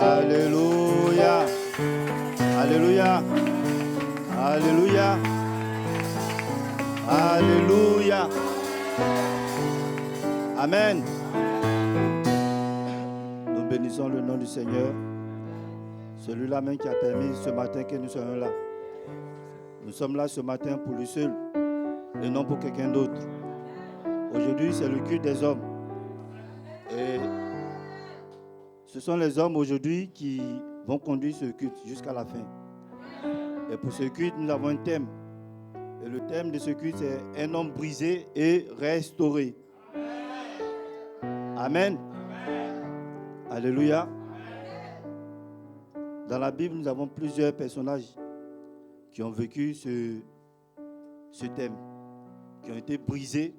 Alléluia. Alléluia. Alléluia. Alléluia. Amen. Nous bénissons le nom du Seigneur. Celui-là même qui a permis ce matin que nous soyons là. Nous sommes là ce matin pour lui seul et non pour quelqu'un d'autre. Aujourd'hui, c'est le culte des hommes. Et ce sont les hommes aujourd'hui qui vont conduire ce culte jusqu'à la fin. Et pour ce culte, nous avons un thème. Et le thème de ce culte, c'est un homme brisé et restauré. Amen. Alléluia. Dans la Bible, nous avons plusieurs personnages qui ont vécu ce thème, qui ont été brisés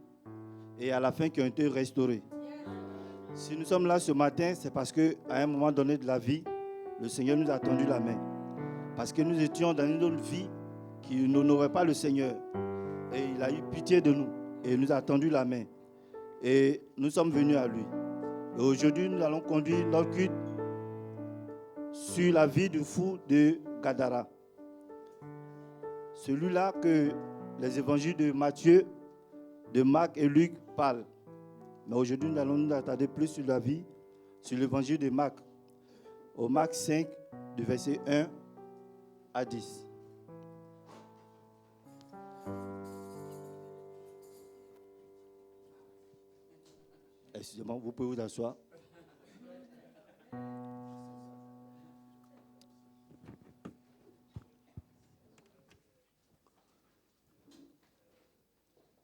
et à la fin qui ont été restaurés. Si nous sommes là ce matin, c'est parce qu'à un moment donné de la vie, le Seigneur nous a tendu la main. Parce que nous étions dans une autre vie qui n'honorait pas le Seigneur. Et il a eu pitié de nous et il nous a tendu la main. Et nous sommes venus à lui. Et aujourd'hui, nous allons conduire notre culte sur la vie du fou de Gadara. Celui-là que les évangiles de Matthieu, de Marc et Luc parlent. Mais aujourd'hui, nous allons nous attarder plus sur la vie, sur l'évangile de Marc. Au Marc 5, du verset 1 à 10. Excusez-moi, vous pouvez vous asseoir.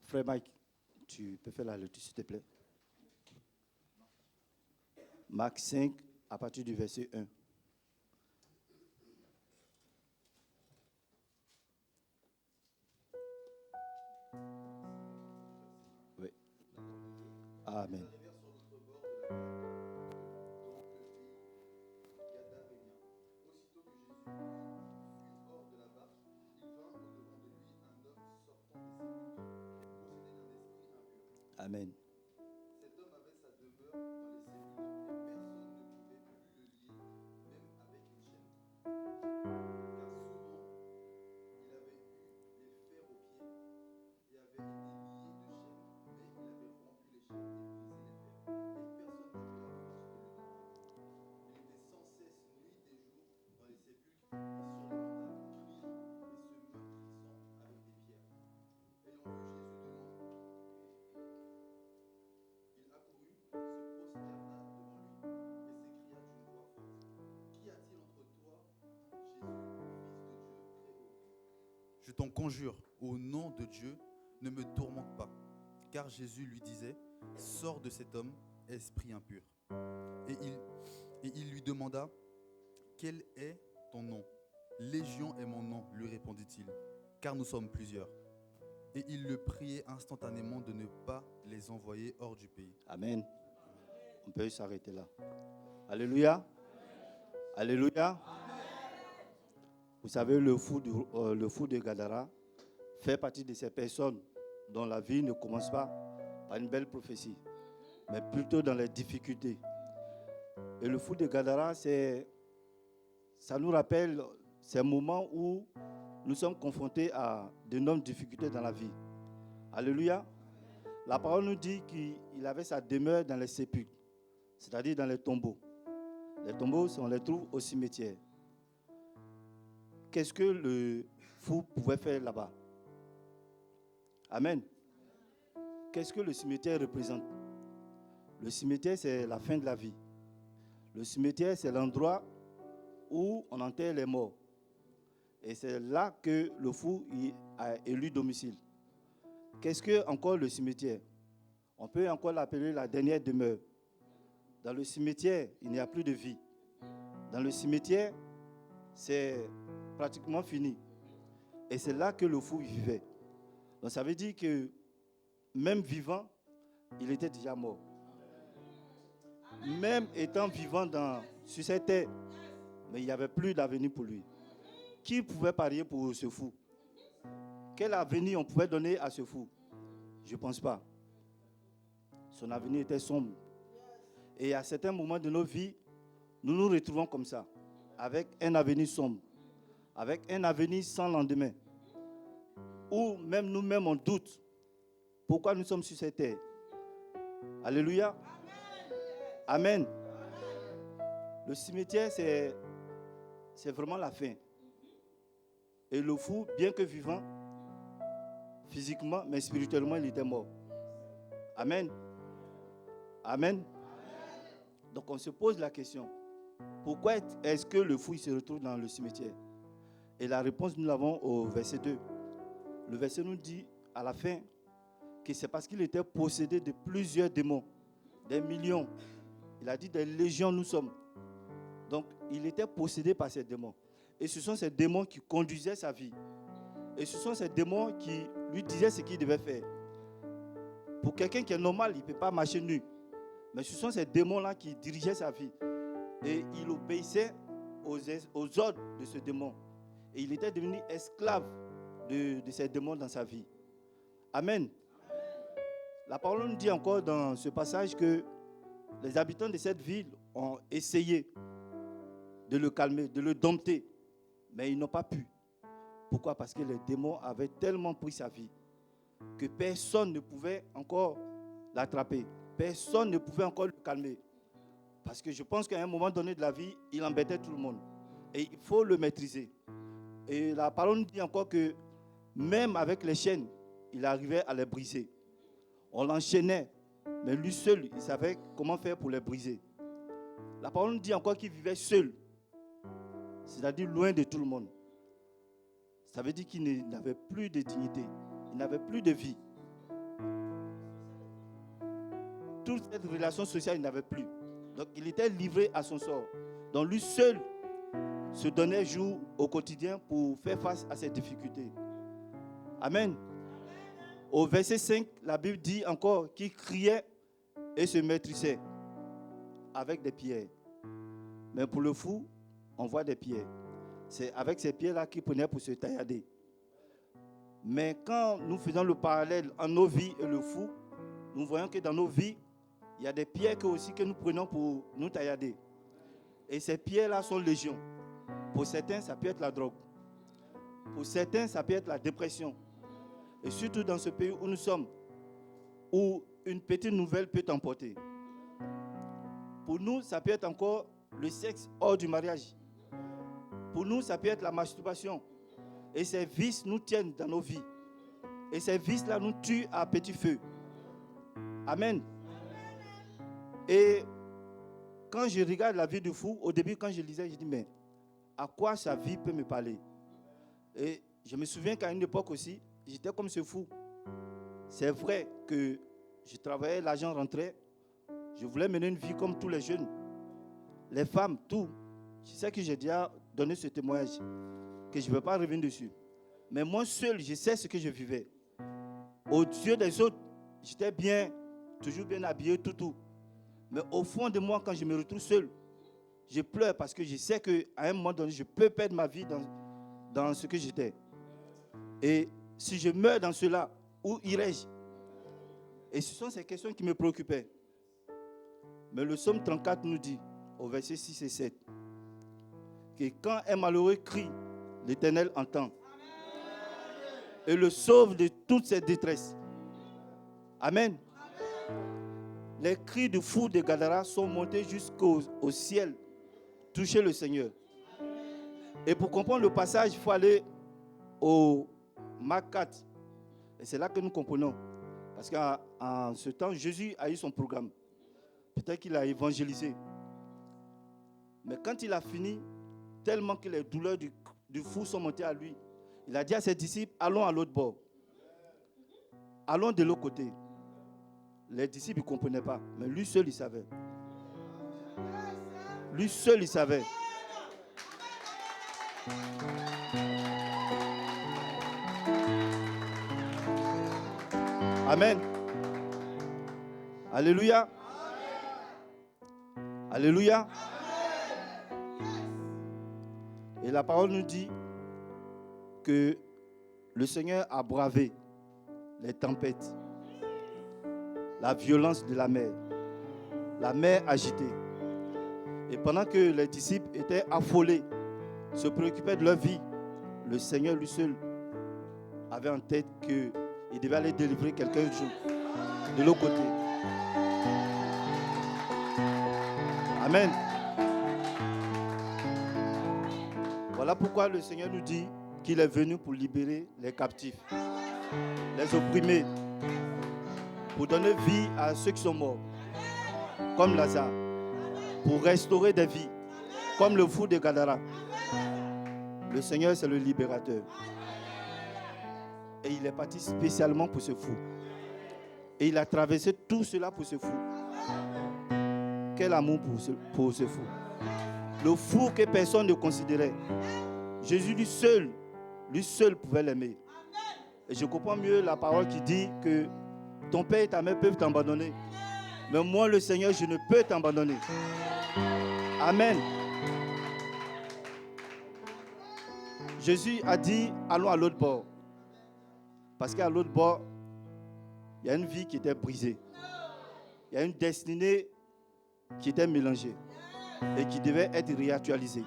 Frère Mike, tu peux faire la lecture, s'il te plaît. Marc 5, à partir du verset 1. Oui. Amen. Amen. Cet homme avait sa demeure dans les sépulcres et personne ne pouvait plus le lier, même avec une chaîne. Car souvent, il avait eu les fers aux pieds et avait été lié de chaînes, mais il avait rompu les chaînes et brisé les fers. Et personne n'avait la force de le délier. Il était sans cesse, nuit et jour, dans les sépulcres et sur les montagnes, criant et se meurtrissant avec des pierres. Ayant vu Jésus de loin, il accourut, se prosterna devant lui et s'écria d'une voix forte: Qu'y a-t-il entre toi, Jésus, Fils de Dieu très haut? Je t'en conjure, au nom de Dieu, ne me tourmente pas. Car Jésus lui disait: Sors de cet homme, esprit impur. Et il lui demanda: Quel est ton nom? Légion est mon nom, lui répondit-il, car nous sommes plusieurs. Et il le priait instantanément de ne pas les envoyer hors du pays. Amen. On peut s'arrêter là. Alléluia. Alléluia. Vous savez, le fou de Gadara fait partie de ces personnes dont la vie ne commence pas par une belle prophétie, mais plutôt dans les difficultés. Et le fou de Gadara, ça nous rappelle ces moments où nous sommes confrontés à d'énormes difficultés dans la vie. Alléluia. La parole nous dit qu'il avait sa demeure dans les sépulcres, c'est-à-dire dans les tombeaux. Les tombeaux, on les trouve au cimetière. Qu'est-ce que le fou pouvait faire là-bas? Amen. Qu'est-ce que le cimetière représente? Le cimetière, c'est la fin de la vie. Le cimetière, c'est l'endroit où on enterre les morts. Et c'est là que le fou a élu domicile. Qu'est-ce que encore le cimetière? On peut encore l'appeler la dernière demeure. Dans le cimetière, il n'y a plus de vie. Dans le cimetière, c'est pratiquement fini. Et c'est là que le fou vivait. Donc ça veut dire que même vivant, il était déjà mort. Même étant vivant sur cette terre, mais il n'y avait plus d'avenir pour lui. Qui pouvait parier pour ce fou? Quel avenir on pouvait donner à ce fou? Je ne pense pas. Son avenir était sombre. Et à certains moments de nos vies, nous nous retrouvons comme ça, avec un avenir sombre, avec un avenir sans lendemain, où même nous-mêmes on doute pourquoi nous sommes sur cette terre. Alléluia. Amen. Le cimetière, c'est vraiment la fin. Et le fou, bien que vivant, physiquement, mais spirituellement, il était mort. Amen. Amen. Donc on se pose la question, pourquoi est-ce que le fou il se retrouve dans le cimetière? Et la réponse, nous l'avons au verset 2. Le verset nous dit à la fin que c'est parce qu'il était possédé de plusieurs démons, des millions. Il a dit des légions nous sommes. Donc il était possédé par ces démons. Et ce sont ces démons qui conduisaient sa vie. Et ce sont ces démons qui lui disaient ce qu'il devait faire. Pour quelqu'un qui est normal, il ne peut pas marcher nu. Mais ce sont ces démons-là qui dirigeaient sa vie. Et il obéissait aux ordres de ce démon. Et il était devenu esclave de ces démons dans sa vie. Amen. La parole nous dit encore dans ce passage que les habitants de cette ville ont essayé de le calmer, de le dompter. Mais ils n'ont pas pu. Pourquoi? Parce que les démons avaient tellement pris sa vie que personne ne pouvait encore l'attraper. Personne ne pouvait encore le calmer. Parce que je pense qu'à un moment donné de la vie, il embêtait tout le monde. Et il faut le maîtriser. Et la parole nous dit encore que même avec les chaînes, il arrivait à les briser. On l'enchaînait, mais lui seul, il savait comment faire pour les briser. La parole nous dit encore qu'il vivait seul, c'est-à-dire loin de tout le monde. Ça veut dire qu'il n'avait plus de dignité, il n'avait plus de vie. Toute cette relation sociale, il n'avait plus. Donc il était livré à son sort. Donc lui seul se donnait jour au quotidien pour faire face à ces difficultés. Amen. Au verset 5, la Bible dit encore qu'il criait et se maîtrisait avec des pierres. Mais pour le fou, on voit des pierres. C'est avec ces pierres-là qu'il prenait pour se taillader. Mais quand nous faisons le parallèle en nos vies et le fou, nous voyons que dans nos vies, il y a des pierres que nous prenons pour nous taillader. Et ces pierres-là sont légion. Pour certains, ça peut être la drogue. Pour certains, ça peut être la dépression. Et surtout dans ce pays où nous sommes, où une petite nouvelle peut t'emporter. Pour nous, ça peut être encore le sexe hors du mariage. Pour nous, ça peut être la masturbation. Et ces vices nous tiennent dans nos vies. Et ces vices-là nous tuent à petit feu. Amen. Et quand je regarde la vie du fou, au début, quand je lisais, je dis, mais à quoi sa vie peut me parler? Et je me souviens qu'à une époque aussi, j'étais comme ce fou. C'est vrai que je travaillais, l'argent rentrait. Je voulais mener une vie comme tous les jeunes. Les femmes, tout. Je sais que j'ai déjà donné ce témoignage, que je ne vais pas revenir dessus. Mais moi seul, je sais ce que je vivais. Aux yeux des autres, j'étais bien, toujours bien habillé, tout. Mais au fond de moi, quand je me retrouve seul, je pleure parce que je sais qu'à un moment donné, je peux perdre ma vie dans ce que j'étais. Et si je meurs dans cela, où irai-je? Et ce sont ces questions qui me préoccupaient. Mais le psaume 34 nous dit, au verset 6 et 7, que quand un malheureux crie, l'Éternel entend. Et le sauve de toutes ses détresses. Amen. Les cris du fou de Gadara sont montés jusqu'au ciel, toucher le Seigneur. Et pour comprendre le passage, il faut aller au Marc 4. Et c'est là que nous comprenons. Parce qu'en ce temps, Jésus a eu son programme. Peut-être qu'il a évangélisé. Mais quand il a fini, tellement que les douleurs du fou sont montées à lui, il a dit à ses disciples, allons à l'autre bord. Allons de l'autre côté. Les disciples ne comprenaient pas, mais lui seul, il savait. Lui seul, il savait. Amen. Alléluia. Alléluia. Et la parole nous dit que le Seigneur a bravé les tempêtes, la violence de la mer agitée. Et pendant que les disciples étaient affolés, se préoccupaient de leur vie, le Seigneur lui seul avait en tête qu'il devait aller délivrer quelqu'un de l'autre côté. Amen. Voilà pourquoi le Seigneur nous dit qu'il est venu pour libérer les captifs, les opprimés, pour donner vie à ceux qui sont morts, comme Lazare, pour restaurer des vies, comme le fou de Gadara. Le Seigneur, c'est le libérateur. Et il est parti spécialement pour ce fou. Et il a traversé tout cela pour ce fou. Quel amour pour ce fou. Le fou que personne ne considérait. Jésus lui seul pouvait l'aimer. Et je comprends mieux la parole qui dit que ton père et ta mère peuvent t'abandonner. Mais moi, le Seigneur, je ne peux t'abandonner. Amen. Jésus a dit, allons à l'autre bord. Parce qu'à l'autre bord, il y a une vie qui était brisée. Il y a une destinée qui était mélangée et qui devait être réactualisée.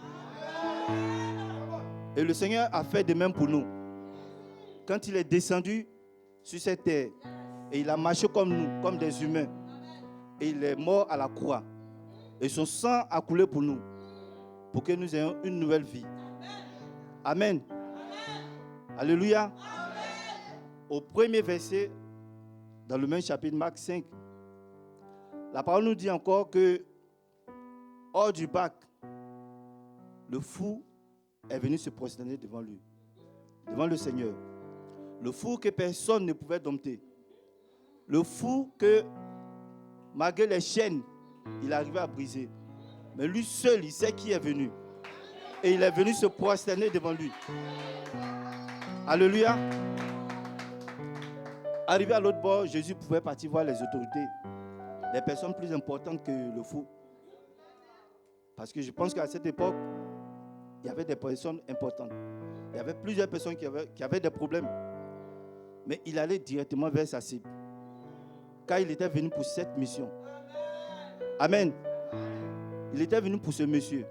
Et le Seigneur a fait de même pour nous. Quand il est descendu sur cette terre et il a marché comme nous, comme des humains, et il est mort à la croix. Et son sang a coulé pour nous, pour que nous ayons une nouvelle vie. Amen. Alléluia. Amen. Au premier verset, dans le même chapitre, Marc 5, la parole nous dit encore que, hors du bac, le fou est venu se prosterner devant lui, devant le Seigneur. Le fou que personne ne pouvait dompter. Le fou que, malgré les chaînes, il arrivait à briser. Mais lui seul, il sait qui est venu. Et il est venu se prosterner devant lui. Alléluia. Arrivé à l'autre bord, Jésus pouvait partir voir les autorités, les personnes plus importantes que le fou. Parce que je pense qu'à cette époque, il y avait des personnes importantes. Il y avait plusieurs personnes qui avaient des problèmes. Mais il allait directement vers sa cible. Car il était venu pour cette mission. Amen. Il était venu pour ce monsieur.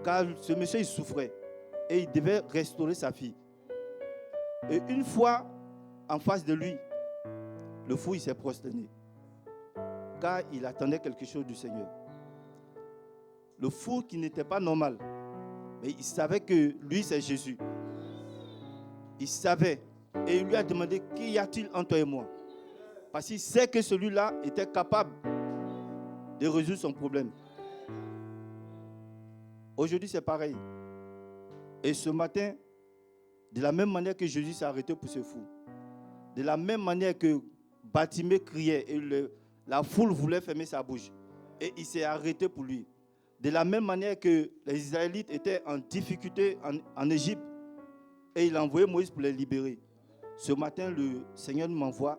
Car ce monsieur, il souffrait. Et il devait restaurer sa fille. Et une fois en face de lui, le fou, il s'est prosterné. Car il attendait quelque chose du Seigneur. Le fou qui n'était pas normal. Mais il savait que lui, c'est Jésus. Il savait. Et il lui a demandé, qu'y a-t-il entre toi et moi? Parce qu'il sait que celui-là était capable de résoudre son problème. Aujourd'hui, c'est pareil. Et ce matin, de la même manière que Jésus s'est arrêté pour ce fou, de la même manière que Bartimée criait et la foule voulait fermer sa bouche, et il s'est arrêté pour lui. De la même manière que les Israélites étaient en difficulté en Égypte, et il a envoyé Moïse pour les libérer. Ce matin, le Seigneur m'envoie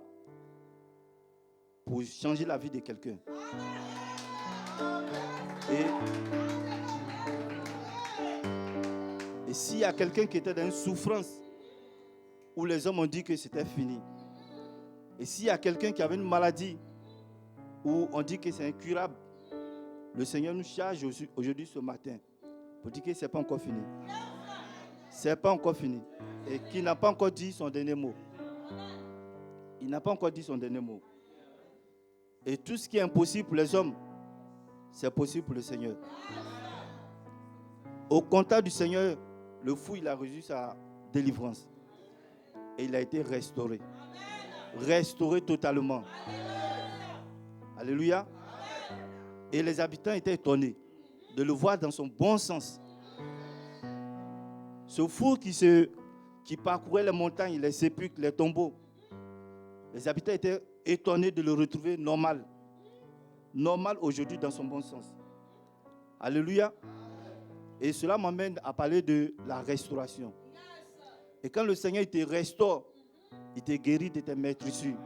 pour changer la vie de quelqu'un. Et s'il y a quelqu'un qui était dans une souffrance où les hommes ont dit que c'était fini, et s'il y a quelqu'un qui avait une maladie où on dit que c'est incurable, le Seigneur nous charge aujourd'hui, ce matin, pour dire que ce n'est pas encore fini. Ce n'est pas encore fini. Et qu'il n'a pas encore dit son dernier mot. Il n'a pas encore dit son dernier mot. Et tout ce qui est impossible pour les hommes, c'est possible pour le Seigneur. Au contact du Seigneur, le fou, il a reçu sa délivrance. Et il a été restauré. Restauré totalement. Alléluia. Et les habitants étaient étonnés de le voir dans son bon sens. Ce fou qui parcourait les montagnes, les sépulcres, les tombeaux. Les habitants étaient étonnés de le retrouver normal. Normal aujourd'hui dans son bon sens. Alléluia. Et cela m'amène à parler de la restauration. Et quand le Seigneur te restaure, il te guérit de tes meurtrissures.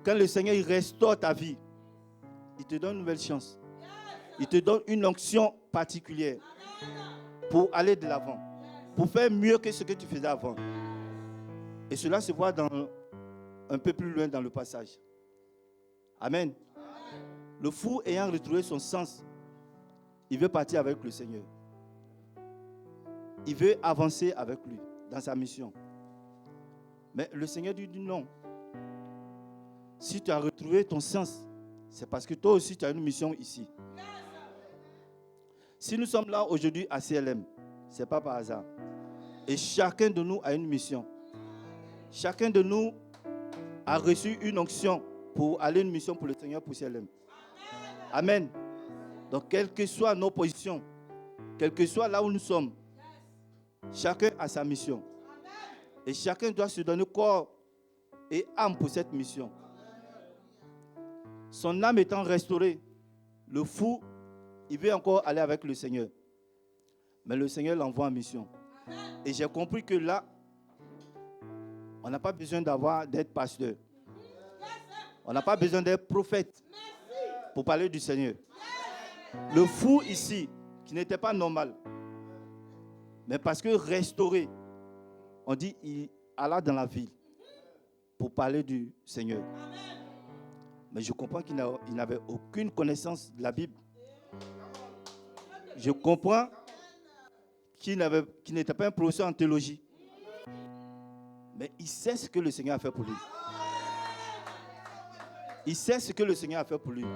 Quand le Seigneur il restaure ta vie, il te donne une nouvelle chance. Il te donne une onction particulière pour aller de l'avant, pour faire mieux que ce que tu faisais avant. Et cela se voit un peu plus loin dans le passage. Amen. Le fou ayant retrouvé son sens, il veut partir avec le Seigneur. Il veut avancer avec lui dans sa mission. Mais le Seigneur lui dit non. Si tu as retrouvé ton sens, c'est parce que toi aussi tu as une mission ici. Si nous sommes là aujourd'hui à CLM, ce n'est pas par hasard. Et chacun de nous a une mission. Chacun de nous a reçu une onction pour aller une mission pour le Seigneur pour CLM. Amen. Donc, quelles que soient nos positions, quel que soit là où nous sommes, chacun a sa mission. Et chacun doit se donner corps et âme pour cette mission. Son âme étant restaurée, le fou, il veut encore aller avec le Seigneur. Mais le Seigneur l'envoie en mission. Et j'ai compris que là, on n'a pas besoin d'être pasteur. On n'a pas besoin d'être prophète pour parler du Seigneur. Le fou ici, qui n'était pas normal, mais parce que restauré, on dit il alla dans la ville pour parler du Seigneur. Mais je comprends qu'il n'avait aucune connaissance de la Bible. Je comprends qu'il n'était pas un professeur en théologie. Mais il sait ce que le Seigneur a fait pour lui. Il sait ce que le Seigneur a fait pour lui.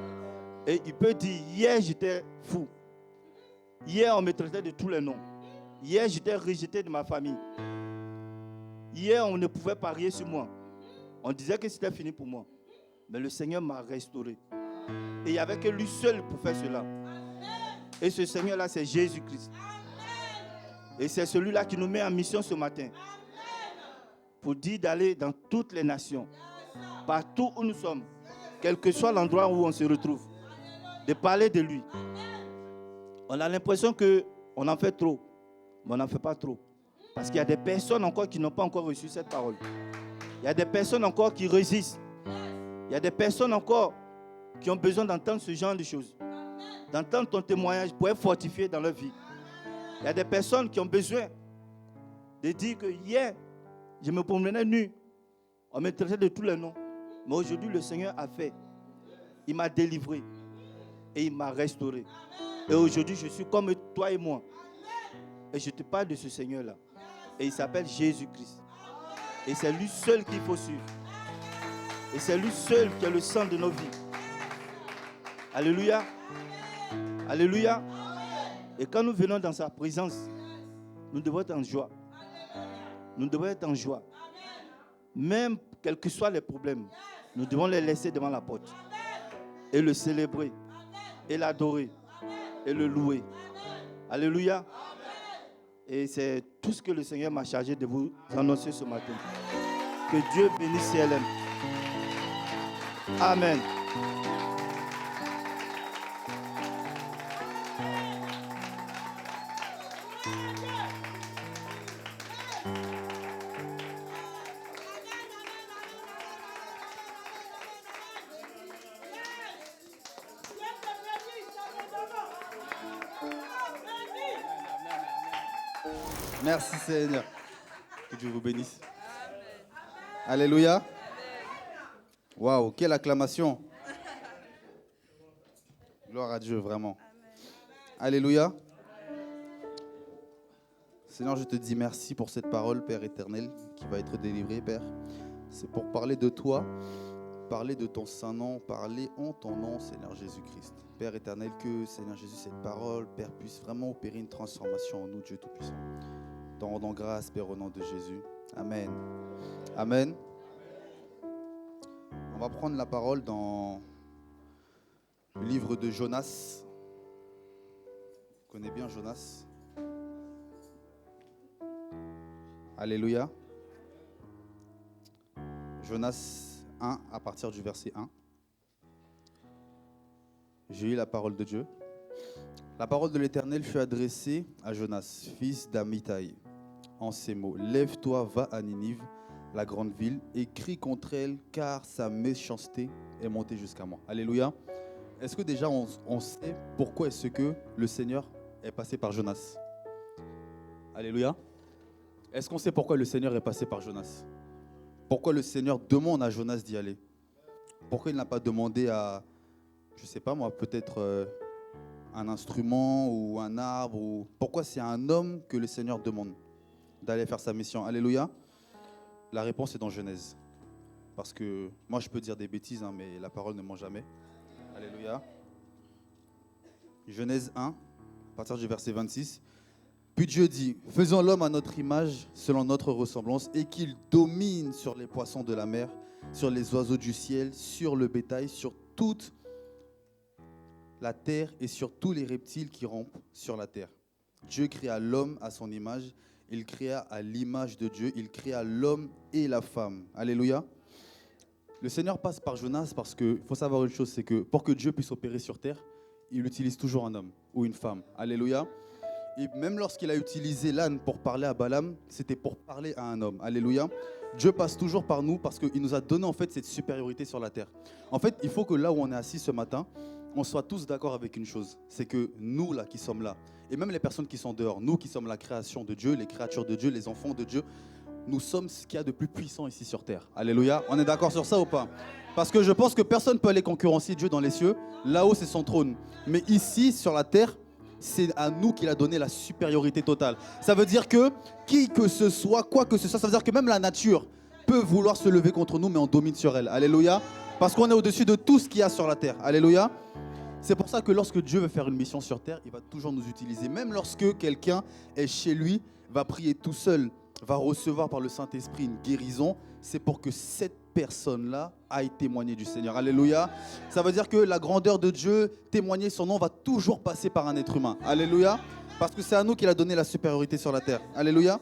Et il peut dire, hier j'étais fou. Hier on me traitait de tous les noms. Hier j'étais rejeté de ma famille. Hier on ne pouvait parier sur moi. On disait que c'était fini pour moi. Mais le Seigneur m'a restauré. Et il n'y avait que lui seul pour faire cela. Et ce Seigneur-là, c'est Jésus-Christ. Et c'est celui-là qui nous met en mission ce matin. Pour dire d'aller dans toutes les nations. Partout où nous sommes. Quel que soit l'endroit où on se retrouve. De parler de lui. On a l'impression qu'on en fait trop. Mais on n'en fait pas trop. Parce qu'il y a des personnes encore qui n'ont pas encore reçu cette parole. Il y a des personnes encore qui résistent. Il y a des personnes encore qui ont besoin d'entendre ce genre de choses. D'entendre ton témoignage pour être fortifié dans leur vie. Il y a des personnes qui ont besoin de dire que hier, je me promenais nu. On me traitait de tous les noms. Mais aujourd'hui, le Seigneur a fait. Il m'a délivré. Et il m'a restauré. Et aujourd'hui, je suis comme toi et moi. Et je te parle de ce Seigneur-là. Et il s'appelle Jésus-Christ. Et c'est lui seul qu'il faut suivre. Et c'est lui seul qui a le sang de nos vies. Alléluia. Alléluia. Et quand nous venons dans sa présence, nous devons être en joie. Nous devons être en joie. Même quels que soient les problèmes, nous devons les laisser devant la porte. Et le célébrer. Et l'adorer. Et le louer. Alléluia. Et c'est tout ce que le Seigneur m'a chargé de vous annoncer ce matin. Que Dieu bénisse CLM. Amen. Merci Seigneur. Que Dieu vous bénisse. Alléluia. Waouh, quelle acclamation. Gloire à Dieu, vraiment. Alléluia. Seigneur, je te dis merci pour cette parole, Père éternel, qui va être délivrée, Père. C'est pour parler de toi, parler de ton Saint-Nom, parler en ton nom, Seigneur Jésus-Christ. Père éternel, que, Seigneur Jésus, cette parole, Père, puisse vraiment opérer une transformation en nous, Dieu Tout-Puissant. T'en rendons grâce, Père, au nom de Jésus. Amen. Amen. On va prendre la parole dans le livre de Jonas. Vous connaissez bien Jonas? Alléluia. Jonas 1, à partir du verset 1. J'ai eu la parole de Dieu. La parole de l'Éternel fut adressée à Jonas, fils d'Amittai, en ces mots. Lève-toi, va à Ninive, la grande ville, et crie contre elle, car sa méchanceté est montée jusqu'à moi. Alléluia. Est-ce que déjà on sait pourquoi est-ce que le Seigneur est passé par Jonas? Alléluia. Est-ce qu'on sait pourquoi le Seigneur est passé par Jonas? Pourquoi le Seigneur demande à Jonas d'y aller? Pourquoi il n'a pas demandé à, je ne sais pas moi, peut-être un instrument ou un arbre pourquoi c'est à un homme que le Seigneur demande d'aller faire sa mission? Alléluia. La réponse est dans Genèse. Parce que moi, je peux dire des bêtises, hein, mais la parole ne ment jamais. Alléluia. Genèse 1, à partir du verset 26. Puis Dieu dit, faisons l'homme à notre image, selon notre ressemblance, et qu'il domine sur les poissons de la mer, sur les oiseaux du ciel, sur le bétail, sur toute la terre et sur tous les reptiles qui rampent sur la terre. Dieu créa l'homme à son image, il créa à l'image de Dieu, il créa l'homme et la femme. Alléluia. Le Seigneur passe par Jonas parce qu'il faut savoir une chose, c'est que pour que Dieu puisse opérer sur terre, il utilise toujours un homme ou une femme. Alléluia. Et même lorsqu'il a utilisé l'âne pour parler à Balaam, c'était pour parler à un homme. Alléluia. Dieu passe toujours par nous parce qu'il nous a donné en fait cette supériorité sur la terre. En fait, il faut que là où on est assis ce matin, on soit tous d'accord avec une chose. C'est que nous là qui sommes là, et même les personnes qui sont dehors, nous qui sommes la création de Dieu, les créatures de Dieu, les enfants de Dieu, nous sommes ce qu'il y a de plus puissant ici sur terre. Alléluia. On est d'accord sur ça ou pas? Parce que je pense que personne ne peut aller concurrencer Dieu dans les cieux. Là-haut, c'est son trône. Mais ici, sur la terre, c'est à nous qu'il a donné la supériorité totale. Ça veut dire que qui que ce soit, quoi que ce soit, ça veut dire que même la nature peut vouloir se lever contre nous, mais on domine sur elle. Alléluia. Parce qu'on est au-dessus de tout ce qu'il y a sur la terre. Alléluia. C'est pour ça que lorsque Dieu veut faire une mission sur terre, il va toujours nous utiliser. Même lorsque quelqu'un est chez lui, va prier tout seul, va recevoir par le Saint-Esprit une guérison, c'est pour que cette personne-là aille témoigner du Seigneur. Alléluia. Ça veut dire que la grandeur de Dieu, témoigner son nom, va toujours passer par un être humain. Alléluia. Parce que c'est à nous qu'il a donné la supériorité sur la terre. Alléluia.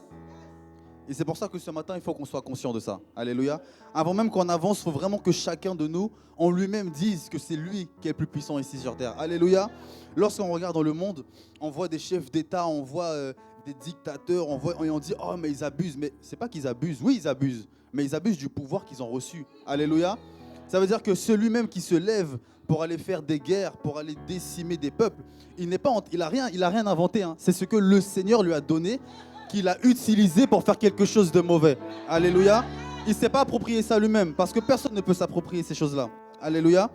Et c'est pour ça que ce matin, il faut qu'on soit conscient de ça. Alléluia. Avant même qu'on avance, il faut vraiment que chacun de nous, en lui-même, dise que c'est lui qui est le plus puissant ici sur terre. Alléluia. Lorsqu'on regarde dans le monde, on voit des chefs d'État, on voit des dictateurs, et on dit « Oh, mais ils abusent ». Mais ce n'est pas qu'ils abusent. Oui, ils abusent. Mais ils abusent du pouvoir qu'ils ont reçu. Alléluia. Ça veut dire que celui-même qui se lève pour aller faire des guerres, pour aller décimer des peuples, il n'a rien inventé. Hein. C'est ce que le Seigneur lui a donné, qu'il a utilisé pour faire quelque chose de mauvais. Alléluia. Il ne s'est pas approprié ça lui-même, parce que personne ne peut s'approprier ces choses-là. Alléluia.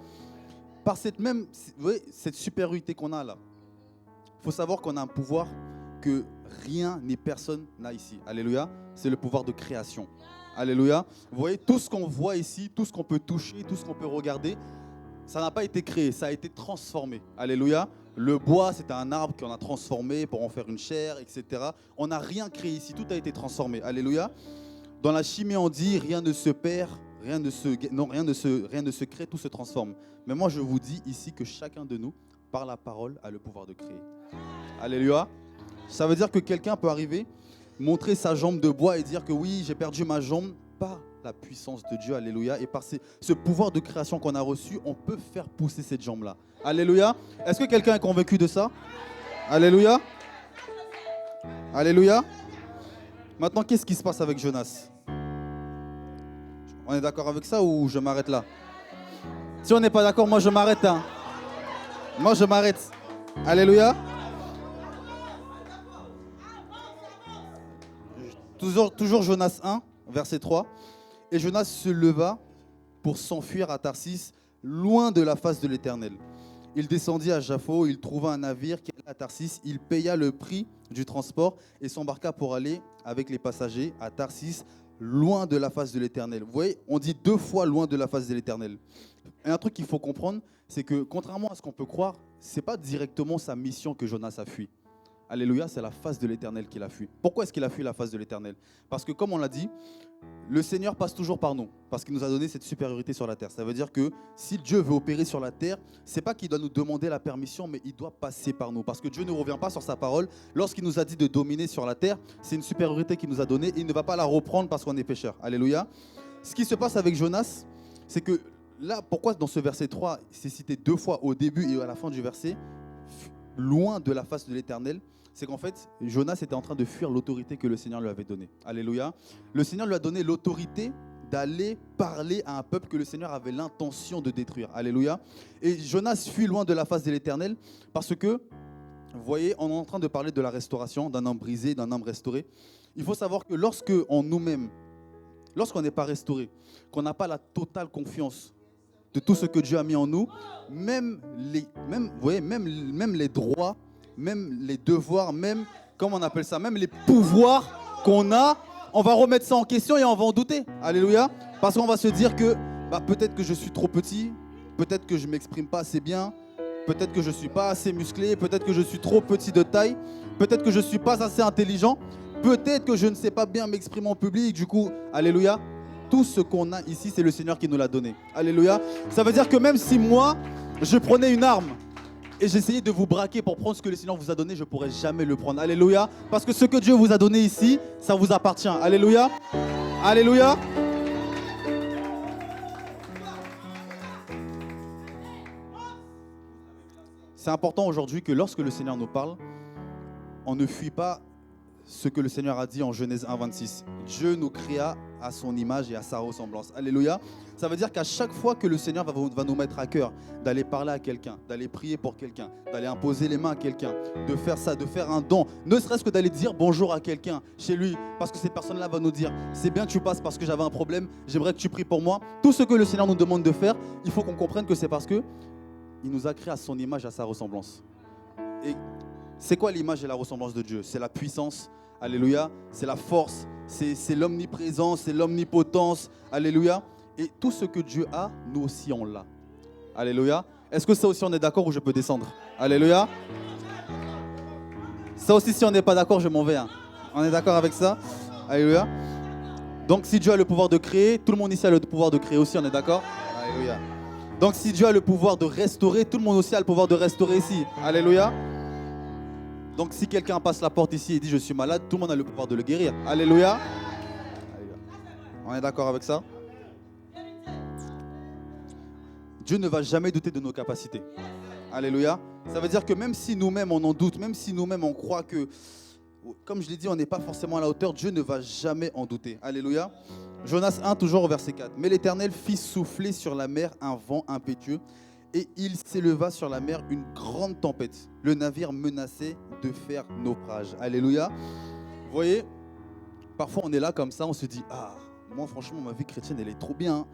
Par cette supériorité qu'on a là, il faut savoir qu'on a un pouvoir que rien ni personne n'a ici. Alléluia. C'est le pouvoir de création. Alléluia. Vous voyez, tout ce qu'on voit ici, tout ce qu'on peut toucher, tout ce qu'on peut regarder, ça n'a pas été créé, ça a été transformé. Alléluia. Le bois, c'est un arbre qu'on a transformé pour en faire une chair, etc. On n'a rien créé ici, tout a été transformé. Alléluia. Dans la chimie, on dit rien ne se perd, rien ne se crée, tout se transforme. Mais moi, je vous dis ici que chacun de nous, par la parole, a le pouvoir de créer. Alléluia. Ça veut dire que quelqu'un peut arriver, montrer sa jambe de bois et dire que oui, j'ai perdu ma jambe par la puissance de Dieu. Alléluia. Et par ce pouvoir de création qu'on a reçu, on peut faire pousser cette jambe-là. Alléluia. Est-ce que quelqu'un est convaincu de ça? Alléluia. Alléluia. Maintenant, qu'est-ce qui se passe avec Jonas? On est d'accord avec ça ou je m'arrête là? Si on n'est pas d'accord, moi je m'arrête. Hein. Moi je m'arrête. Alléluia. Toujours Jonas 1, verset 3. Et Jonas se leva pour s'enfuir à Tarsis, loin de la face de l'Éternel. Il descendit à Jaffo, il trouva un navire qui allait à Tarsis, il paya le prix du transport et s'embarqua pour aller avec les passagers à Tarsis, loin de la face de l'Éternel. Vous voyez, on dit 2 fois loin de la face de l'Éternel. Et un truc qu'il faut comprendre, c'est que contrairement à ce qu'on peut croire, ce n'est pas directement sa mission que Jonas a fui. Alléluia, c'est la face de l'Éternel qu'il a fui. Pourquoi est-ce qu'il a fui la face de l'Éternel? Parce que comme on l'a dit, le Seigneur passe toujours par nous, parce qu'il nous a donné cette supériorité sur la terre. Ça veut dire que si Dieu veut opérer sur la terre, ce n'est pas qu'il doit nous demander la permission, mais il doit passer par nous. Parce que Dieu ne revient pas sur sa parole. Lorsqu'il nous a dit de dominer sur la terre, c'est une supériorité qu'il nous a donnée et il ne va pas la reprendre parce qu'on est pécheur. Alléluia. Ce qui se passe avec Jonas, c'est que là, pourquoi dans ce verset 3, c'est cité 2 fois au début et à la fin du verset, loin de la face de l'Éternel, c'est qu'en fait, Jonas était en train de fuir l'autorité que le Seigneur lui avait donnée. Alléluia. Le Seigneur lui a donné l'autorité d'aller parler à un peuple que le Seigneur avait l'intention de détruire. Alléluia. Et Jonas fuit loin de la face de l'Éternel parce que, vous voyez, on est en train de parler de la restauration, d'un homme brisé, d'un homme restauré. Il faut savoir que lorsqu'on n'est pas restauré, qu'on n'a pas la totale confiance de tout ce que Dieu a mis en nous, même les droits, même les devoirs, même, comment on appelle ça, même les pouvoirs qu'on a, on va remettre ça en question et on va en douter. Alléluia. Parce qu'on va se dire que peut-être que je suis trop petit, peut-être que je ne m'exprime pas assez bien, peut-être que je ne suis pas assez musclé, peut-être que je suis trop petit de taille, peut-être que je ne suis pas assez intelligent, peut-être que je ne sais pas bien m'exprimer en public. Du coup, alléluia, tout ce qu'on a ici, c'est le Seigneur qui nous l'a donné. Alléluia. Ça veut dire que même si moi, je prenais une arme et j'essayais de vous braquer pour prendre ce que le Seigneur vous a donné, je ne pourrais jamais le prendre. Alléluia. Parce que ce que Dieu vous a donné ici, ça vous appartient. Alléluia. Alléluia. C'est important aujourd'hui que lorsque le Seigneur nous parle, on ne fuit pas ce que le Seigneur a dit en Genèse 1,26. Dieu nous créa à son image et à sa ressemblance. Alléluia. Ça veut dire qu'à chaque fois que le Seigneur va nous mettre à cœur d'aller parler à quelqu'un, d'aller prier pour quelqu'un, d'aller imposer les mains à quelqu'un, de faire ça, de faire un don, ne serait-ce que d'aller dire bonjour à quelqu'un chez lui, parce que cette personne-là va nous dire « C'est bien que tu passes parce que j'avais un problème, j'aimerais que tu pries pour moi ». Tout ce que le Seigneur nous demande de faire, il faut qu'on comprenne que c'est parce que il nous a créé à son image, à sa ressemblance. Et c'est quoi l'image et la ressemblance de Dieu? C'est la puissance, alléluia, c'est la force, c'est l'omniprésence, c'est l'omnipotence, alléluia. Et tout ce que Dieu a, nous aussi on l'a. Alléluia. Est-ce que ça aussi on est d'accord ou je peux descendre? Alléluia. Ça aussi si on n'est pas d'accord, je m'en vais. Hein. On est d'accord avec ça? Alléluia. Donc si Dieu a le pouvoir de créer, tout le monde ici a le pouvoir de créer aussi, on est d'accord? Alléluia. Donc si Dieu a le pouvoir de restaurer, tout le monde aussi a le pouvoir de restaurer ici. Alléluia. Donc si quelqu'un passe la porte ici et dit je suis malade, tout le monde a le pouvoir de le guérir. Alléluia. Alléluia. On est d'accord avec ça? Dieu ne va jamais douter de nos capacités. Alléluia. Ça veut dire que même si nous-mêmes on en doute, même si nous-mêmes on croit que, comme je l'ai dit, on n'est pas forcément à la hauteur, Dieu ne va jamais en douter. Alléluia. Jonas 1, toujours au verset 4. Mais l'Éternel fit souffler sur la mer un vent impétueux, et il s'éleva sur la mer une grande tempête. Le navire menaçait de faire naufrage. Alléluia. Vous voyez, parfois on est là comme ça, on se dit, ah, moi franchement ma vie chrétienne elle est trop bien.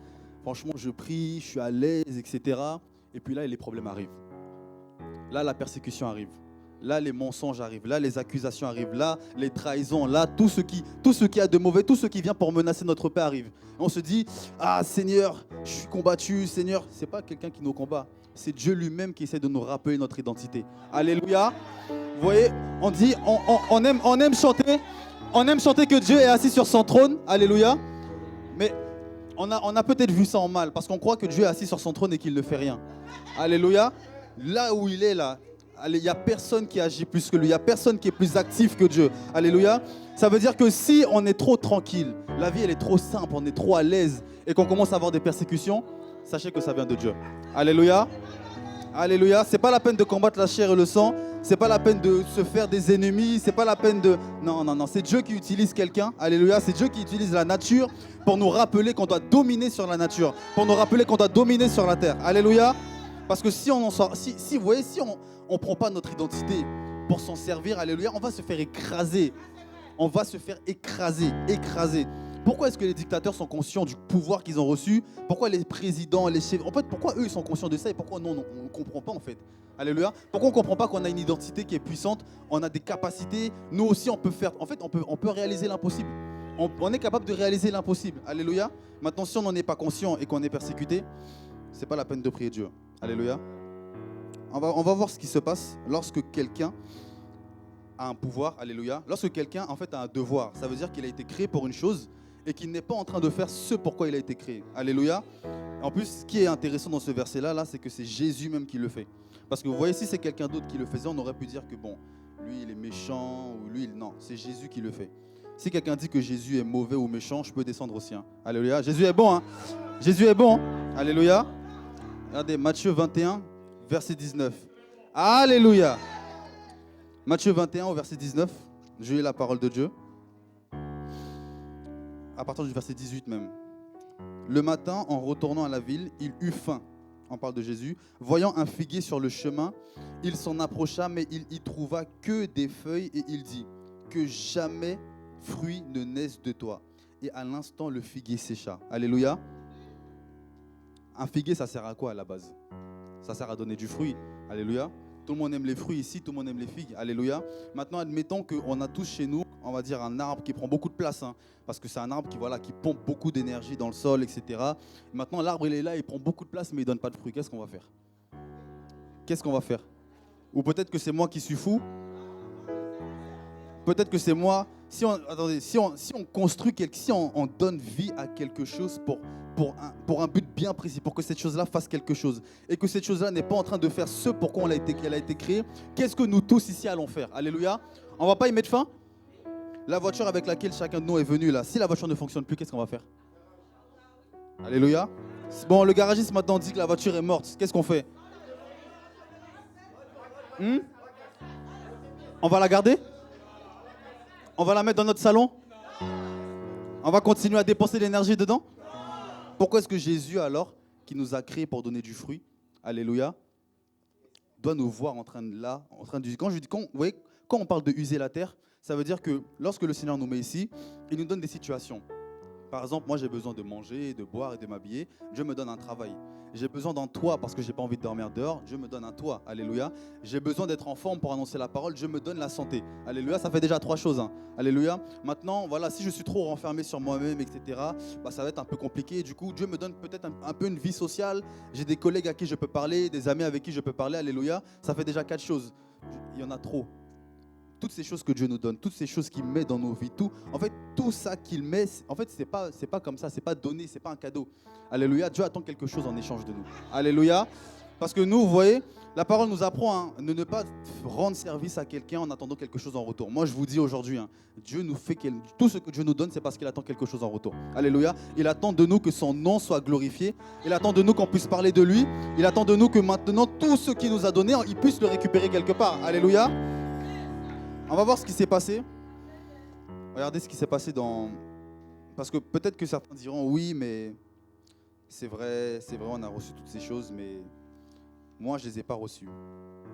Franchement je prie, je suis à l'aise, etc. Et puis là les problèmes arrivent. Là la persécution arrive. Là, les mensonges arrivent. Là, les accusations arrivent. Là, les trahisons. Là, tout ce qui a de mauvais, tout ce qui vient pour menacer notre paix arrive. Et on se dit, ah Seigneur, je suis combattu. Seigneur, ce n'est pas quelqu'un qui nous combat. C'est Dieu lui-même qui essaie de nous rappeler notre identité. Alléluia. Vous voyez, on dit, on aime chanter. On aime chanter que Dieu est assis sur son trône. Alléluia. Mais on a peut-être vu ça en mal parce qu'on croit que Dieu est assis sur son trône et qu'il ne fait rien. Alléluia. Là où il est là, il n'y a personne qui agit plus que lui. Il n'y a personne qui est plus actif que Dieu. Alléluia. Ça veut dire que si on est trop tranquille, la vie elle est trop simple, on est trop à l'aise et qu'on commence à avoir des persécutions, sachez que ça vient de Dieu. Alléluia. Alléluia. C'est pas la peine de combattre la chair et le sang. C'est pas la peine de se faire des ennemis. C'est pas la peine de... Non. C'est Dieu qui utilise quelqu'un. Alléluia. C'est Dieu qui utilise la nature pour nous rappeler qu'on doit dominer sur la nature. Pour nous rappeler qu'on doit dominer sur la terre. Alléluia. Parce que si on en sort... Si vous voyez, si on ne prend pas notre identité pour s'en servir, alléluia, on va se faire écraser. On va se faire écraser. Pourquoi est-ce que les dictateurs sont conscients du pouvoir qu'ils ont reçu? Pourquoi les présidents, les chefs... En fait, pourquoi eux, ils sont conscients de ça et pourquoi nous, on ne comprend pas en fait? Alléluia. Pourquoi on ne comprend pas qu'on a une identité qui est puissante? On a des capacités. Nous aussi, on peut faire... En fait, on peut réaliser l'impossible. On est capable de réaliser l'impossible. Alléluia. Maintenant, si on n'en est pas conscient et qu'on est persécuté, ce n'est pas la peine de prier Dieu. Alléluia. On va voir ce qui se passe lorsque quelqu'un a un pouvoir, alléluia. Lorsque quelqu'un, en fait, a un devoir, ça veut dire qu'il a été créé pour une chose et qu'il n'est pas en train de faire ce pourquoi il a été créé. Alléluia. En plus, ce qui est intéressant dans ce verset-là, c'est que c'est Jésus même qui le fait. Parce que vous voyez, si c'est quelqu'un d'autre qui le faisait, on aurait pu dire que bon, lui, il est méchant, ou lui, non, c'est Jésus qui le fait. Si quelqu'un dit que Jésus est mauvais ou méchant, je peux descendre aussi. Hein. Alléluia. Jésus est bon. Hein. Jésus est bon. Alléluia. Regardez, Matthieu 21. Verset 19. Alléluia. Matthieu 21 au verset 19. Je lis la parole de Dieu. À partir du verset 18 même. Le matin, en retournant à la ville, il eut faim. On parle de Jésus. Voyant un figuier sur le chemin, il s'en approcha, mais il y trouva que des feuilles et il dit, que jamais fruit ne naisse de toi. Et à l'instant, le figuier sécha. Alléluia. Un figuier, ça sert à quoi à la base? Ça sert à donner du fruit. Alléluia. Tout le monde aime les fruits ici, tout le monde aime les figues. Alléluia. Maintenant, admettons qu'on a tous chez nous, on va dire, un arbre qui prend beaucoup de place. Parce que c'est un arbre qui pompe beaucoup d'énergie dans le sol, etc. Et maintenant, l'arbre, il est là, il prend beaucoup de place, mais il ne donne pas de fruits. Qu'est-ce qu'on va faire? Qu'est-ce qu'on va faire? Ou peut-être que c'est moi qui suis fou. Peut-être que c'est moi. Si on construit, si on donne vie à quelque chose pour un but bien précis, pour que cette chose-là fasse quelque chose, et que cette chose-là n'est pas en train de faire ce pourquoi elle a été créée, qu'est-ce que nous tous ici allons faire? Alléluia. On ne va pas y mettre fin? La voiture avec laquelle chacun de nous est venu là, si la voiture ne fonctionne plus, qu'est-ce qu'on va faire? Alléluia. Bon, le garagiste maintenant dit que la voiture est morte. Qu'est-ce qu'on fait? On va la garder? On va la mettre dans notre salon? On va continuer à dépenser de l'énergie dedans? Pourquoi est-ce que Jésus, alors, qui nous a créés pour donner du fruit, alléluia, doit nous voir en train de... Vous voyez, quand on parle de user la terre, ça veut dire que lorsque le Seigneur nous met ici, il nous donne des situations. Par exemple, moi j'ai besoin de manger, de boire et de m'habiller. Dieu me donne un travail. J'ai besoin d'un toit parce que je n'ai pas envie de dormir dehors. Dieu me donne un toit. Alléluia. J'ai besoin d'être en forme pour annoncer la parole. Dieu me donne la santé. Alléluia. Ça fait déjà 3 choses. Alléluia. Maintenant, voilà, si je suis trop renfermé sur moi-même, etc., ça va être un peu compliqué. Du coup, Dieu me donne peut-être un peu une vie sociale. J'ai des collègues à qui je peux parler, des amis avec qui je peux parler. Alléluia. Ça fait déjà 4 choses. Il y en a trop. Toutes ces choses que Dieu nous donne, toutes ces choses qu'il met dans nos vies, tout ça qu'il met, en fait, c'est pas comme ça, c'est pas donné, c'est pas un cadeau. Alléluia, Dieu attend quelque chose en échange de nous. Alléluia, parce que nous, vous voyez, la parole nous apprend de ne pas rendre service à quelqu'un en attendant quelque chose en retour. Moi, je vous dis aujourd'hui, Dieu nous fait tout ce que Dieu nous donne, c'est parce qu'il attend quelque chose en retour. Alléluia, il attend de nous que son nom soit glorifié, il attend de nous qu'on puisse parler de lui, il attend de nous que maintenant, tout ce qu'il nous a donné, il puisse le récupérer quelque part. Alléluia. On va voir ce qui s'est passé. Regardez ce qui s'est passé Parce que peut-être que certains diront oui, mais c'est vrai, on a reçu toutes ces choses, mais moi, je ne les ai pas reçues.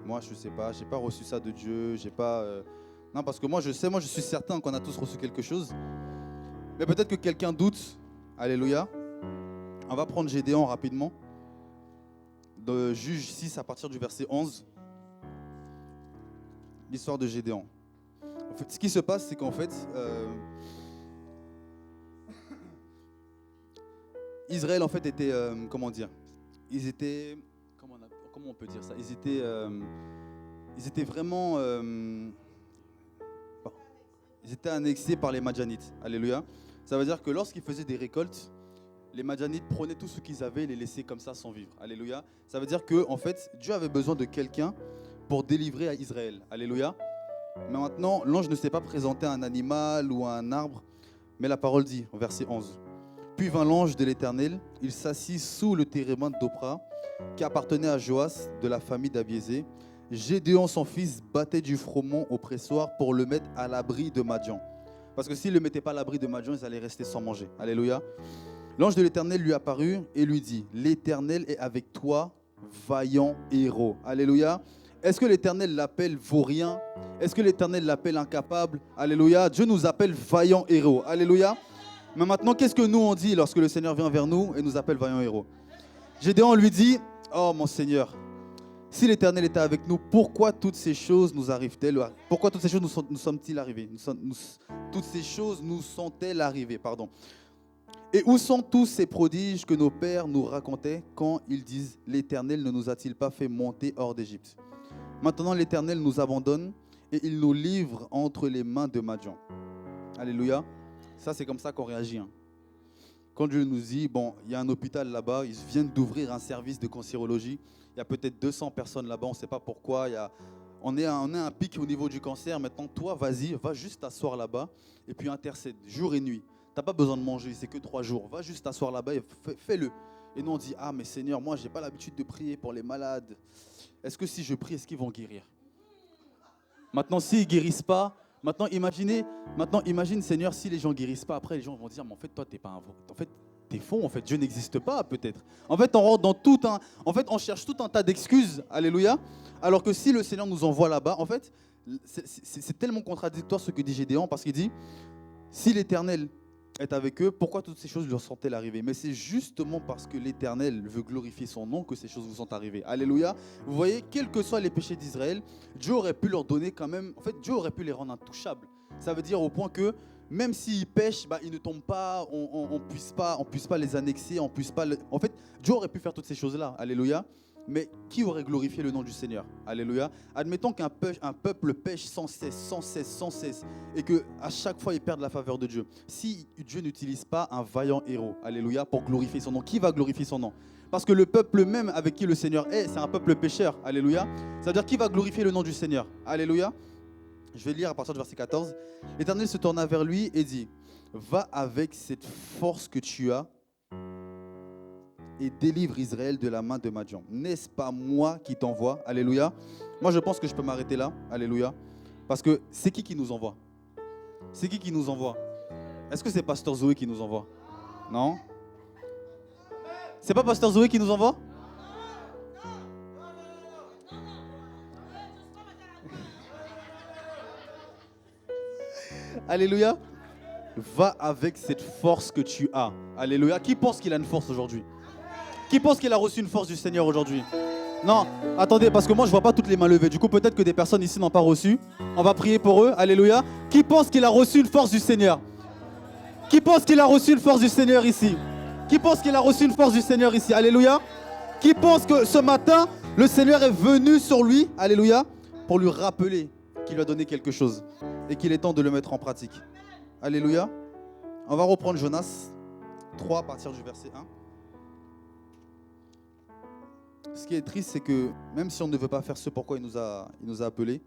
Moi, je ne sais pas, je n'ai pas reçu ça de Dieu, j'ai pas... Non, parce que moi, je suis certain qu'on a tous reçu quelque chose. Mais peut-être que quelqu'un doute. Alléluia. On va prendre Gédéon rapidement. De Juge 6 à partir du verset 11. L'histoire de Gédéon. En fait, ce qui se passe, c'est qu'en fait, Israël en fait était, comment dire, ils étaient, comment on peut dire ça, ils étaient vraiment, ils étaient annexés par les Madjanites. Alléluia. Ça veut dire que lorsqu'ils faisaient des récoltes, les Madjanites prenaient tout ce qu'ils avaient et les laissaient comme ça sans vivre. Alléluia. Ça veut dire que en fait, Dieu avait besoin de quelqu'un pour délivrer à Israël. Alléluia. Mais maintenant, l'ange ne s'est pas présenté à un animal ou à un arbre, mais la parole dit, au verset 11, « Puis vint l'ange de l'Éternel, il s'assit sous le térébinthe d'Opra, qui appartenait à Joas, de la famille d'Abiézé. Gédéon, son fils, battait du froment au pressoir pour le mettre à l'abri de Madian. » Parce que s'il ne le mettait pas à l'abri de Madian, ils allaient rester sans manger. Alléluia. L'ange de l'Éternel lui apparut et lui dit, « L'Éternel est avec toi, vaillant héros. » Alléluia. Est-ce que l'Éternel l'appelle vaurien? Est-ce que l'Éternel l'appelle incapable? Alléluia. Dieu nous appelle vaillant héros. Alléluia. Mais maintenant, qu'est-ce que nous on dit lorsque le Seigneur vient vers nous et nous appelle vaillant héros? Gédéon lui dit, oh mon Seigneur, si l'Éternel était avec nous, pourquoi toutes ces choses nous arrivent-elles? Pourquoi toutes ces choses nous sommes-ils arrivées? Toutes ces choses nous sont-elles arrivées, pardon. Et où sont tous ces prodiges que nos pères nous racontaient quand ils disent, l'Éternel ne nous a-t-il pas fait monter hors d'Égypte? Maintenant, l'Éternel nous abandonne et il nous livre entre les mains de Madian. Alléluia. Ça, c'est comme ça qu'on réagit. Quand Dieu nous dit, bon, il y a un hôpital là-bas, ils viennent d'ouvrir un service de cancérologie. Il y a peut-être 200 personnes là-bas, on ne sait pas pourquoi. On est à un pic au niveau du cancer. Maintenant, toi, vas-y, va juste t'asseoir là-bas et puis intercède jour et nuit. Tu n'as pas besoin de manger, c'est que 3 jours. Va juste t'asseoir là-bas et fais-le. Et nous, on dit, ah, mais Seigneur, moi, je n'ai pas l'habitude de prier pour les malades. Est-ce que si je prie, est-ce qu'ils vont guérir? Maintenant, s'ils ne guérissent pas, maintenant, imagine, Seigneur, si les gens ne guérissent pas, après, les gens vont dire, mais en fait, toi, tu n'es pas un... En fait, tu es faux, en fait, Dieu n'existe pas, peut-être. En fait, on rentre dans on cherche tout un tas d'excuses, alléluia, alors que si le Seigneur nous envoie là-bas, en fait, c'est tellement contradictoire ce que dit Gédéon, parce qu'il dit, si l'Éternel est avec eux, pourquoi toutes ces choses leur sont-elles arrivées? Mais c'est justement parce que l'Éternel veut glorifier son nom que ces choses vous sont arrivées. Alléluia. Vous voyez, quels que soient les péchés d'Israël, Dieu aurait pu leur donner quand même, en fait, Dieu aurait pu les rendre intouchables. Ça veut dire au point que même s'ils pêchent, ils ne tombent pas, on puisse pas les annexer, on puisse pas... En fait, Dieu aurait pu faire toutes ces choses-là. Alléluia. Mais qui aurait glorifié le nom du Seigneur? Alléluia. Admettons qu'un peuple pêche sans cesse, et qu'à chaque fois, il perd la faveur de Dieu. Si Dieu n'utilise pas un vaillant héros, alléluia, pour glorifier son nom, qui va glorifier son nom? Parce que le peuple même avec qui le Seigneur est, c'est un peuple pécheur, alléluia. C'est-à-dire, qui va glorifier le nom du Seigneur? Alléluia. Je vais lire à partir du verset 14. L'Éternel se tourna vers lui et dit, va avec cette force que tu as et délivre Israël de la main de Madian. N'est-ce pas moi qui t'envoie? Alléluia. Moi, je pense que je peux m'arrêter là. Alléluia. Parce que c'est qui nous envoie? C'est qui nous envoie? Est-ce que c'est Pasteur Zoé qui nous envoie? Non? C'est pas Pasteur Zoé qui nous envoie? Alléluia. Va avec cette force que tu as. Alléluia. Qui pense qu'il a une force aujourd'hui? Qui pense qu'il a reçu une force du Seigneur aujourd'hui? Non, attendez, parce que moi je vois pas toutes les mains levées. Du coup, peut-être que des personnes ici n'ont pas reçu. On va prier pour eux. Alléluia. Qui pense qu'il a reçu une force du Seigneur? Qui pense qu'il a reçu une force du Seigneur ici? Qui pense qu'il a reçu une force du Seigneur ici? Alléluia. Qui pense que ce matin, le Seigneur est venu sur lui, alléluia, pour lui rappeler qu'il lui a donné quelque chose et qu'il est temps de le mettre en pratique. Alléluia. On va reprendre Jonas 3 à partir du verset 1. Ce qui est triste, c'est que même si on ne veut pas faire ce pourquoi il nous a appelés,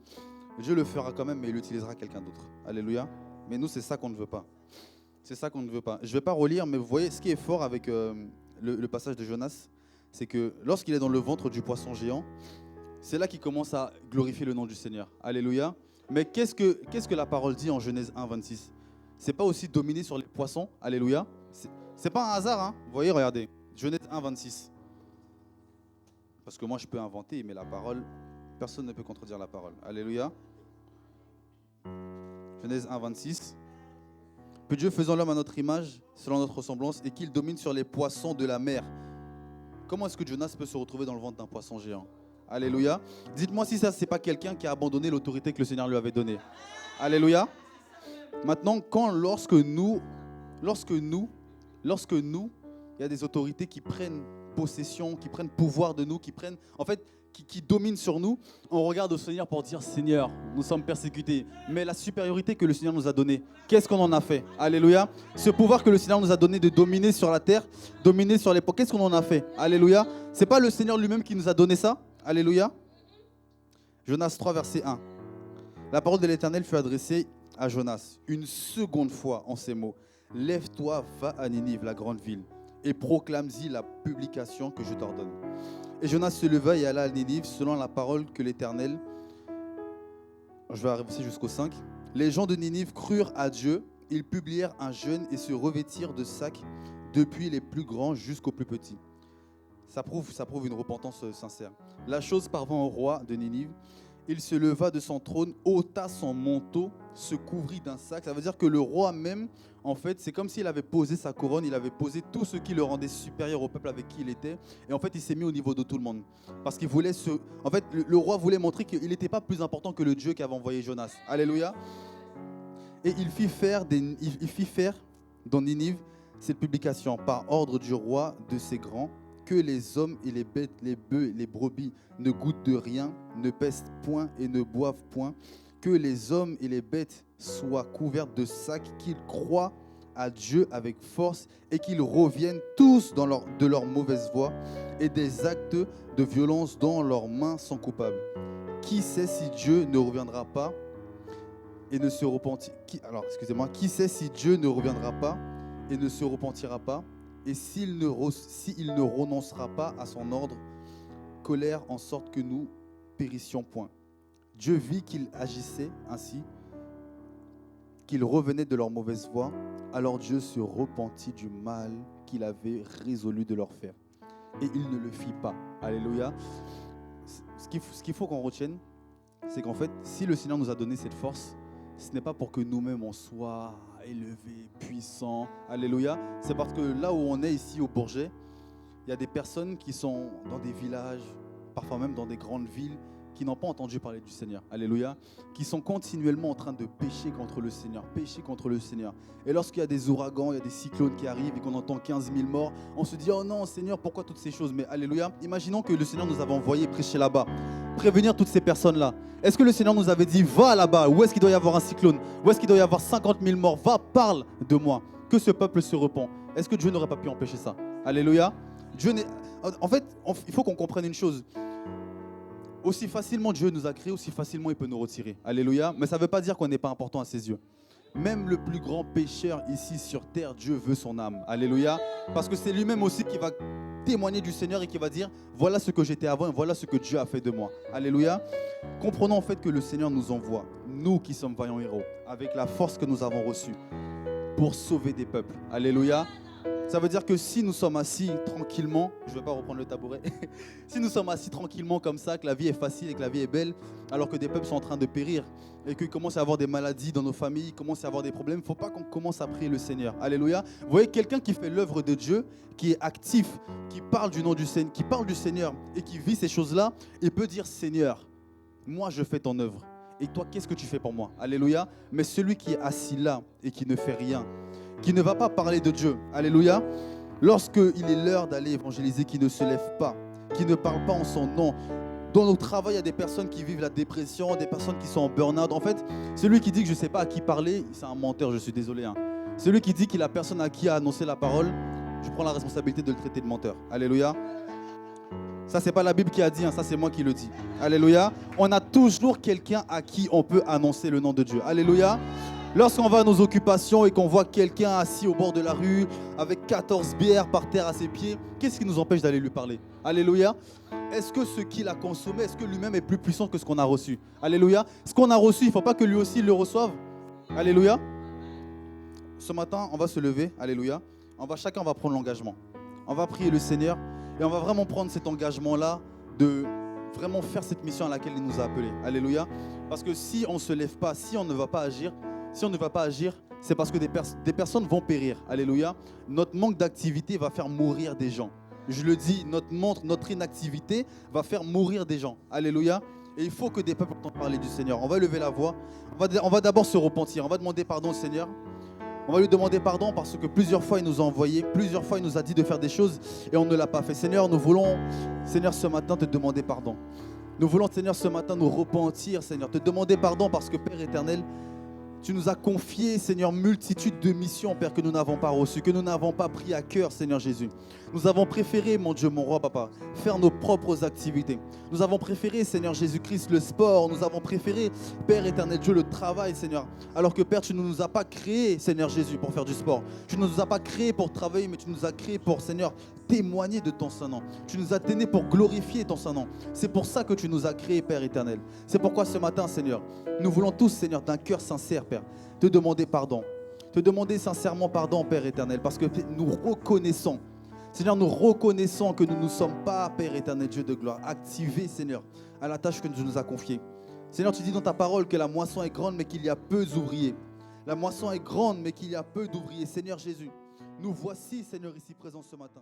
Dieu le fera quand même, mais il utilisera quelqu'un d'autre. Alléluia. Mais nous, c'est ça qu'on ne veut pas. C'est ça qu'on ne veut pas. Je ne vais pas relire, mais vous voyez, ce qui est fort avec le passage de Jonas, c'est que lorsqu'il est dans le ventre du poisson géant, c'est là qu'il commence à glorifier le nom du Seigneur. Alléluia. Mais qu'est-ce que la parole dit en Genèse 1, 26? C'est pas aussi dominer sur les poissons? Alléluia. C'est pas un hasard, hein? Vous voyez, regardez. Genèse 1, 26. Parce que moi, je peux inventer, mais la parole, personne ne peut contredire la parole. Alléluia. Genèse 1, 26. Que Dieu faisant l'homme à notre image, selon notre ressemblance, et qu'il domine sur les poissons de la mer. Comment est-ce que Jonas peut se retrouver dans le ventre d'un poisson géant? Alléluia. Dites-moi si ça, c'est pas quelqu'un qui a abandonné l'autorité que le Seigneur lui avait donnée. Alléluia. Maintenant, lorsque nous, il y a des autorités qui prennent possession, qui prennent pouvoir de nous, qui dominent sur nous, on regarde au Seigneur pour dire, Seigneur, nous sommes persécutés. Mais la supériorité que le Seigneur nous a donnée, qu'est-ce qu'on en a fait? Alléluia. Ce pouvoir que le Seigneur nous a donné de dominer sur la terre, dominer sur les peaux, qu'est-ce qu'on en a fait? Alléluia. C'est pas le Seigneur lui-même qui nous a donné ça? Alléluia. Jonas 3, verset 1. La parole de l'Éternel fut adressée à Jonas une seconde fois en ces mots. Lève-toi, va à Ninive, la grande ville, et proclame-y la publication que je t'ordonne. Et Jonas se leva et alla à Ninive selon la parole que l'Éternel... Je vais arriver jusqu'au 5. Les gens de Ninive crurent à Dieu, ils publièrent un jeûne et se revêtirent de sacs depuis les plus grands jusqu'aux plus petits. Ça prouve une repentance sincère. La chose parvint au roi de Ninive. Il se leva de son trône, ôta son manteau, se couvrit d'un sac. Ça veut dire que le roi même, en fait, c'est comme s'il avait posé sa couronne, il avait posé tout ce qui le rendait supérieur au peuple avec qui il était. Et en fait, il s'est mis au niveau de tout le monde. Parce qu'il voulait En fait, le roi voulait montrer qu'il n'était pas plus important que le Dieu qui avait envoyé Jonas. Alléluia. Et il fit faire dans Ninive cette publication par ordre du roi de ses grands, que les hommes et les bêtes, les bœufs, les brebis ne goûtent de rien, ne pestent point et ne boivent point, que les hommes et les bêtes soient couverts de sacs, qu'ils croient à Dieu avec force et qu'ils reviennent tous de leur mauvaise voie et des actes de violence dont leurs mains sont coupables. Qui sait si Dieu ne reviendra pas et ne se repentira? Qui sait si Dieu ne reviendra pas et ne se repentira pas? Et s'il ne renoncera pas à son ordre, colère en sorte que nous périssions point. Dieu vit qu'ils agissaient ainsi, qu'ils revenaient de leur mauvaise voie. Alors Dieu se repentit du mal qu'il avait résolu de leur faire. Et il ne le fit pas. Alléluia. Ce qu'il faut qu'on retienne, c'est qu'en fait, si le Seigneur nous a donné cette force, ce n'est pas pour que nous-mêmes on soit élevés, puissants. Alléluia. C'est parce que là où on est ici au Bourget, il y a des personnes qui sont dans des villages, parfois même dans des grandes villes, qui n'ont pas entendu parler du Seigneur. Alléluia. Qui sont continuellement en train de pécher contre le Seigneur. Pécher contre le Seigneur. Et lorsqu'il y a des ouragans, il y a des cyclones qui arrivent et qu'on entend 15 000 morts, on se dit, oh non Seigneur, pourquoi toutes ces choses? Mais alléluia, imaginons que le Seigneur nous avait envoyé prêcher là-bas, prévenir toutes ces personnes-là. Est-ce que le Seigneur nous avait dit, va là-bas, où est-ce qu'il doit y avoir un cyclone? Où est-ce qu'il doit y avoir 50 000 morts? Va, parle de moi, que ce peuple se repent. Est-ce que Dieu n'aurait pas pu empêcher ça? Alléluia. Dieu n'est... En fait, il faut qu'on comprenne une chose. Aussi facilement Dieu nous a créés, aussi facilement il peut nous retirer. Alléluia. Mais ça ne veut pas dire qu'on n'est pas important à ses yeux. Même le plus grand pécheur ici sur terre, Dieu veut son âme. Alléluia. Parce que c'est lui-même aussi qui va témoigner du Seigneur et qui va dire, voilà ce que j'étais avant et voilà ce que Dieu a fait de moi. Alléluia. Comprenons en fait que le Seigneur nous envoie, nous qui sommes vaillants héros, avec la force que nous avons reçue, pour sauver des peuples. Alléluia. Ça veut dire que si nous sommes assis tranquillement, je ne vais pas reprendre le tabouret, si nous sommes assis tranquillement comme ça, que la vie est facile et que la vie est belle, alors que des peuples sont en train de périr et qu'il commence à y avoir des maladies dans nos familles, il commence à y avoir des problèmes, il ne faut pas qu'on commence à prier le Seigneur. Alléluia. Vous voyez, quelqu'un qui fait l'œuvre de Dieu, qui est actif, qui parle du nom du Seigneur, qui parle du Seigneur et qui vit ces choses-là, il peut dire, Seigneur, moi je fais ton œuvre. Et toi, qu'est-ce que tu fais pour moi? Alléluia. Mais celui qui est assis là et qui ne fait rien, qui ne va pas parler de Dieu, alléluia, lorsqu'il est l'heure d'aller évangéliser, qui ne se lève pas, qui ne parle pas en son nom. Dans nos travail, il y a des personnes qui vivent la dépression, des personnes qui sont en burn-out. En fait, celui qui dit que je ne sais pas à qui parler, c'est un menteur, je suis désolé. Celui qui dit qu'il a personne à qui annoncer la parole, je prends la responsabilité de le traiter de menteur. Alléluia. Ça, c'est pas la Bible qui a dit, ça c'est moi qui le dis. Alléluia. On a toujours quelqu'un à qui on peut annoncer le nom de Dieu. Alléluia. Lorsqu'on va à nos occupations et qu'on voit quelqu'un assis au bord de la rue avec 14 bières par terre à ses pieds, qu'est-ce qui nous empêche d'aller lui parler? Alléluia. Est-ce que ce qu'il a consommé, est-ce que lui-même est plus puissant que ce qu'on a reçu? Alléluia. Ce qu'on a reçu, il ne faut pas que lui aussi le reçoive. Alléluia. Ce matin, on va se lever. Alléluia. Chacun va prendre l'engagement. On va prier le Seigneur et on va vraiment prendre cet engagement-là de vraiment faire cette mission à laquelle il nous a appelés. Alléluia. Parce que si on ne se lève pas, si on ne va pas agir, c'est parce que des personnes vont périr. Alléluia. Notre manque d'activité va faire mourir des gens. Je le dis, notre inactivité va faire mourir des gens. Alléluia. Et il faut que des peuples entendent parler du Seigneur. On va lever la voix. On va d'abord se repentir. On va demander pardon au Seigneur. On va lui demander pardon parce que plusieurs fois il nous a envoyés, plusieurs fois il nous a dit de faire des choses et on ne l'a pas fait. Seigneur, nous voulons, Seigneur, ce matin te demander pardon. Nous voulons, Seigneur, ce matin nous repentir, Seigneur, te demander pardon parce que Père éternel, tu nous as confié, Seigneur, multitude de missions, Père, que nous n'avons pas reçues, que nous n'avons pas pris à cœur, Seigneur Jésus. Nous avons préféré, mon Dieu, mon roi, papa, faire nos propres activités. Nous avons préféré, Seigneur Jésus-Christ, le sport. Nous avons préféré, Père éternel Dieu, le travail, Seigneur. Alors que, Père, tu ne nous as pas créés, Seigneur Jésus, pour faire du sport. Tu ne nous as pas créés pour travailler, mais tu nous as créés pour, Seigneur, témoigner de ton Saint-Nom. Tu nous as donné pour glorifier ton Saint-Nom. C'est pour ça que tu nous as créés, Père éternel. C'est pourquoi ce matin, Seigneur, nous voulons tous, Seigneur, d'un cœur sincère, Père, te demander pardon. Te demander sincèrement pardon, Père éternel, parce que nous reconnaissons, Seigneur, nous reconnaissons que nous ne sommes pas, Père éternel, Dieu de gloire, activés, Seigneur, à la tâche que tu nous as confiée. Seigneur, tu dis dans ta parole que la moisson est grande, mais qu'il y a peu d'ouvriers. La moisson est grande, mais qu'il y a peu d'ouvriers. Seigneur Jésus, nous voici, Seigneur, ici présents ce matin.